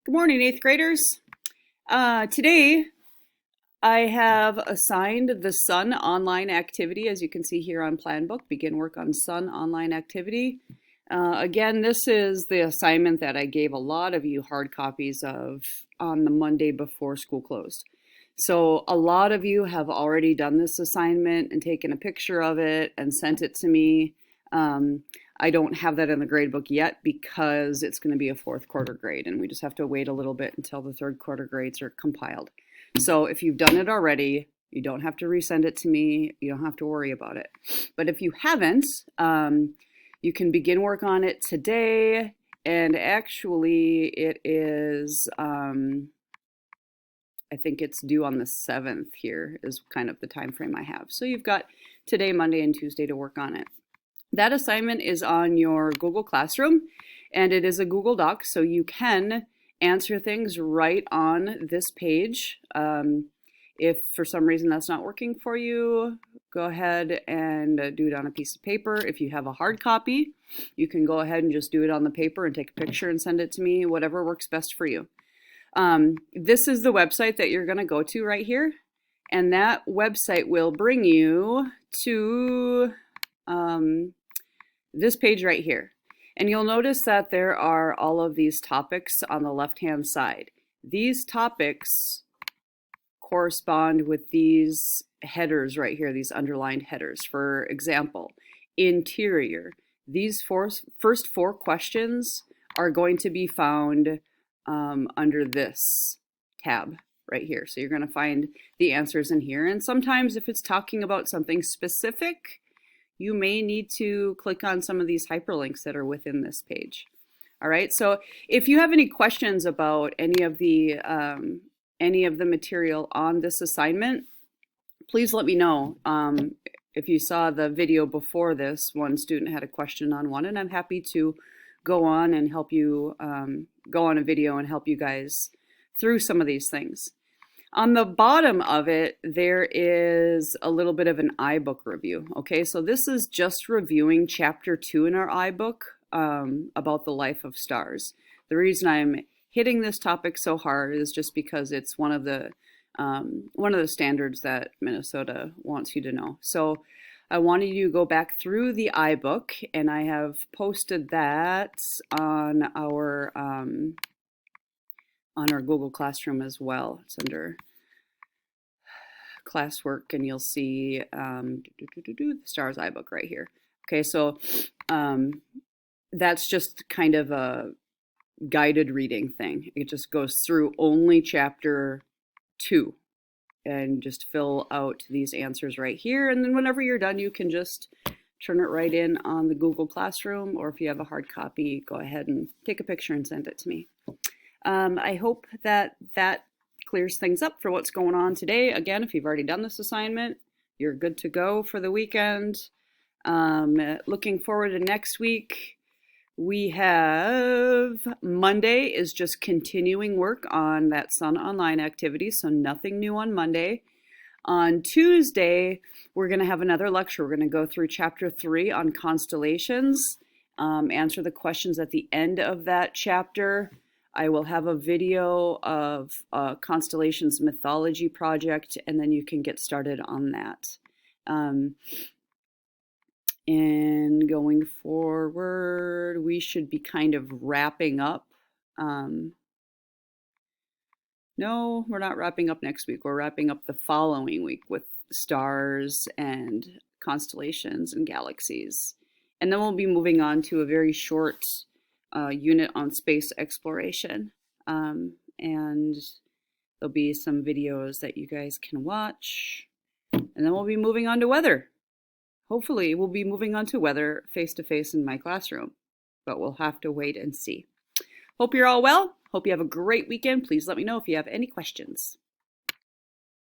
Good morning, eighth graders. Today I have assigned the Sun online activity, as you can see here on Plan Book, begin work on Sun online activity. Again, this is the assignment that I gave a lot of you hard copies of on the Monday before school closed. So a lot of you have already done this assignment and taken a picture of it and sent it to me. I don't have that in the grade book yet because it's going to be a fourth quarter grade and we just have to wait a little bit until the third quarter grades are compiled. So if you've done it already, you don't have to resend it to me. You don't have to worry about it. But if you haven't, you can begin work on it today. And actually it is, I think it's due on the 7th here is kind of the time frame I have. So you've got today, Monday, and Tuesday to work on it. That assignment is on your Google Classroom, and it is a Google Doc, so you can answer things right on this page. If for some reason that's not working for you, go ahead and do it on a piece of paper. If you have a hard copy, you can go ahead and just do it on the paper and take a picture and send it to me, whatever works best for you. This is the website that you're going to go to right here, and that website will bring you to this page right here. And you'll notice that there are all of these topics on the left-hand side. These topics correspond with these headers right here, these underlined headers. For example, interior. These first four questions are going to be found under this tab right here. So you're going to find the answers in here. And sometimes if it's talking about something specific, you may need to click on some of these hyperlinks that are within this page. All right, so if you have any questions about any of the material on this assignment, please let me know. If you saw the video before this, one student had a question on one, and I'm happy to go on and help you, go on a video and help you guys through some of these things. On the bottom of it, there is a little bit of an iBook review. Okay, so this is just reviewing chapter 2 in our iBook about the life of stars. The reason I'm hitting this topic so hard is just because it's one of the standards that Minnesota wants you to know. So I wanted you to go back through the iBook, and I have posted that on our Google Classroom as well. It's under classwork, and you'll see the STARS iBook right here. Okay, so that's just kind of a guided reading thing. It just goes through only chapter 2 and just fill out these answers right here. And then whenever you're done, you can just turn it right in on the Google Classroom, or if you have a hard copy, go ahead and take a picture and send it to me. I hope that clears things up for what's going on today. Again, if you've already done this assignment, you're good to go for the weekend. Looking forward to next week. We have Monday is just continuing work on that Sun online activity, so nothing new on Monday. On Tuesday, we're going to have another lecture. We're going to go through chapter 3 on constellations, answer the questions at the end of that chapter. I will have a video of Constellations Mythology Project, and then you can get started on that. And going forward, we should be kind of wrapping up. No, we're not wrapping up next week. We're wrapping up the following week with stars and constellations and galaxies. And then we'll be moving on to a very short unit on space exploration, and there'll be some videos that you guys can watch, and then we'll be moving on to weather. Hopefully we'll be moving on to weather face-to-face in my classroom, but we'll have to wait and see. Hope you're all well. Hope you have a great weekend. Please let me know if you have any questions.